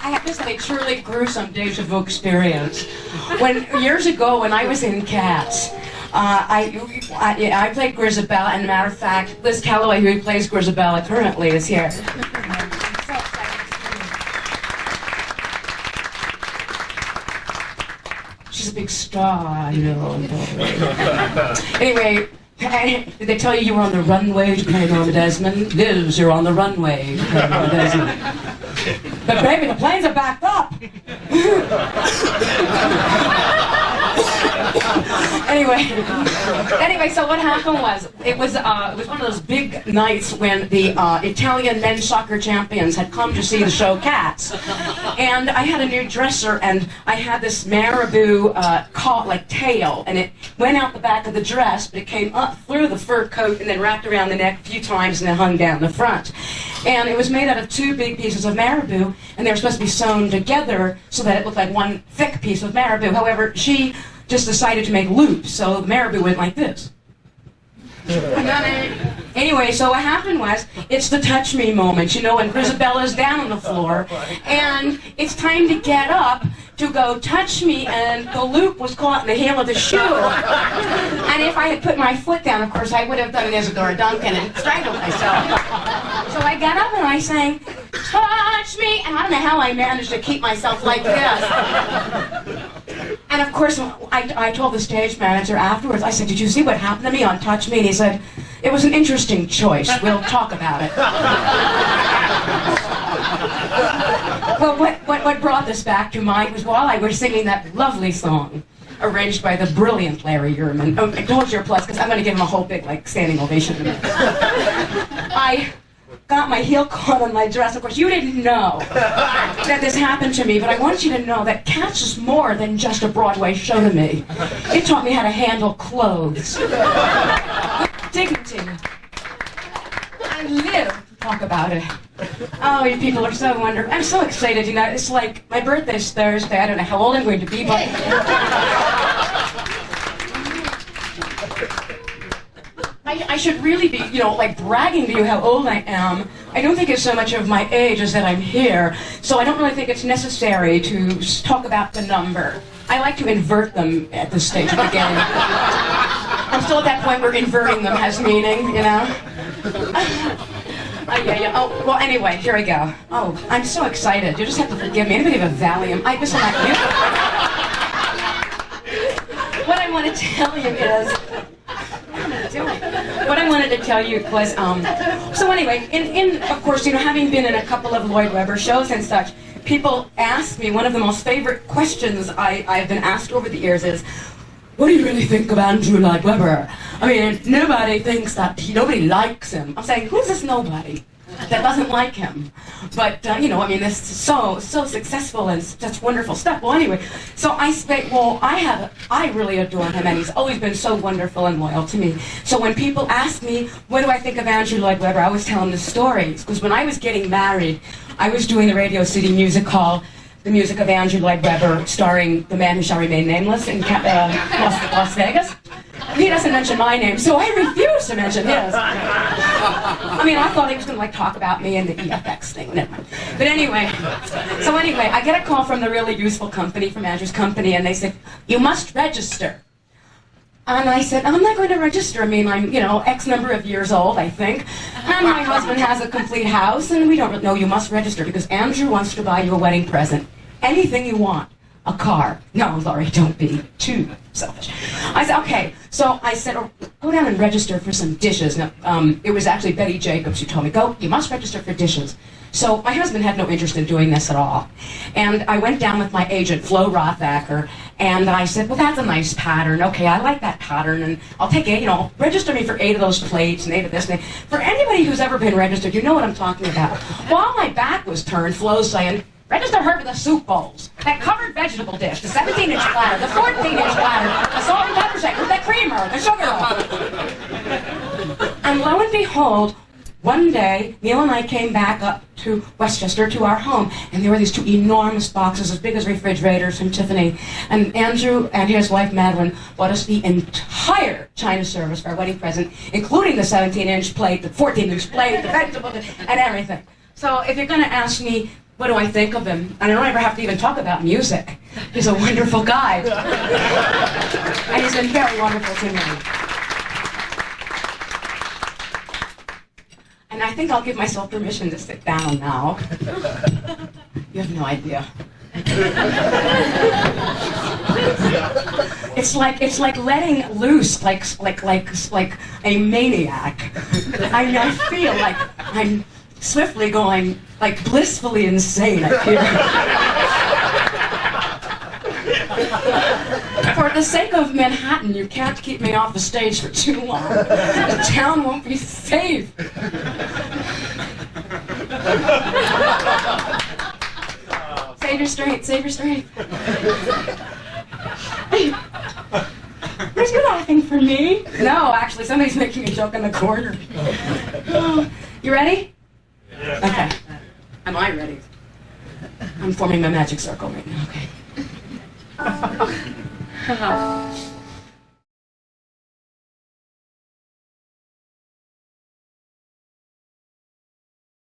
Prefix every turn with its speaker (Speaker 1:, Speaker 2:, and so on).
Speaker 1: I had this like truly gruesome deja vu experience. Years ago, when I was in Cats, I played Grizabella, and as a matter of fact, Liz Calloway, who plays Grizabella currently, is here. She's a big star, you know. Anyway, did they tell you were on the runway to play Norma Desmond? Liz, you're on the runway to play Norma Desmond. But baby, the planes are backed up. Anyway, so what happened was, it was one of those big nights when the Italian men's soccer champions had come to see the show Cats. And I had a new dresser, and I had this marabou tail, and it went out the back of the dress, but it came up through the fur coat and then wrapped around the neck a few times and then hung down the front. And it was made out of two big pieces of marabou, and they were supposed to be sewn together so that it looked like one thick piece of marabou. However, she just decided to make loops, so the marabou went like this. Anyway, so what happened was, it's the touch me moment, you know, when Grizabella's down on the floor, and it's time to get up to go touch me, and the loop was caught in the heel of the shoe. And if I had put my foot down, of course, I would have done Isadora Duncan and strangled myself. So I got up and I sang, touch me, and I don't know how I managed to keep myself like this. And of course, I told the stage manager afterwards, I said, did you see what happened to me on Touch Me? And he said, it was an interesting choice. We'll talk about it. Well, what brought this back to mind was while I was singing that lovely song, arranged by the brilliant Larry Beechman. Oh, I told you plus, because I'm going to give him a whole big, standing ovation in a minute. I got my heel caught on my dress. Of course, you didn't know that this happened to me, but I want you to know that Cats is more than just a Broadway show to me. It taught me how to handle clothes. Dignity. I live to talk about it. Oh, you people are so wonderful. I'm so excited, you know. It's like my birthday's Thursday. I don't know how old I'm going to be, but I should really be, you know, bragging to you how old I am. I don't think it's so much of my age as that I'm here, so I don't really think it's necessary to talk about the number. I like to invert them at this stage of the game. I'm still at that point where inverting them has meaning, you know? Yeah. Oh, well, anyway, here we go. Oh, I'm so excited. You just have to forgive me. Anybody have a Valium? What I want to tell you is... What I wanted to tell you was, so anyway, of course, you know, having been in a couple of Lloyd Webber shows and such, people ask me, one of the most favorite questions I've been asked over the years is, what do you really think of Andrew Lloyd Webber? I mean, nobody thinks that, nobody likes him. I'm saying, who's this nobody that doesn't like him? But, you know, I mean, this is so successful and such wonderful stuff. Well, anyway, so I say, well, I really adore him, and he's always been so wonderful and loyal to me. So when people ask me, what do I think of Andrew Lloyd Webber, I always tell them the stories. Because when I was getting married, I was doing the Radio City Music Hall, the music of Andrew Lloyd Webber, starring The Man Who Shall Remain Nameless in Las Vegas. He doesn't mention my name, so I refuse to mention his. I mean, I thought he was going to talk about me and the EFX thing. Never mind. But anyway, I get a call from the really useful company, from Andrew's company, and they said, you must register. And I said, I'm not going to register. I mean, I'm, you know, X number of years old, I think. And my husband has a complete house, and we don't know, you must register, because Andrew wants to buy you a wedding present. Anything you want. A car. No, Laurie, don't be too selfish. I said, okay. So I said, oh, go down and register for some dishes. Now, it was actually Betty Jacobs who told me, you must register for dishes. So my husband had no interest in doing this at all. And I went down with my agent, Flo Rothacker, and I said, well, that's a nice pattern. Okay, I like that pattern, and I'll take 8, you know, register me for 8 of those plates and 8 of this and 8. For anybody who's ever been registered, you know what I'm talking about. While my back was turned, Flo's saying, register her for the soup bowls, that covered vegetable dish, the 17-inch platter, the 14-inch platter, the salt and pepper shaker, the creamer, the sugar. And lo and behold, one day, Neil and I came back up to Westchester to our home, and there were these 2 enormous boxes as big as refrigerators from Tiffany. And Andrew and his wife, Madeline, bought us the entire China service for our wedding present, including the 17-inch plate, the 14-inch plate, the vegetable dish, and everything. So if you're going to ask me, what do I think of him? And I don't ever have to even talk about music. He's a wonderful guy. And he's been very wonderful to me. And I think I'll give myself permission to sit down now. You have no idea. It's like letting loose, like a maniac. I feel like I'm swiftly going, like blissfully insane. I feel. For the sake of Manhattan, you can't keep me off the stage for too long. The town won't be safe. Save your strength, save your strength. Aren't you laughing for me? No, actually, somebody's making a joke in the corner. You ready? Yeah. Okay. Am I ready? I'm forming my magic circle right now, okay.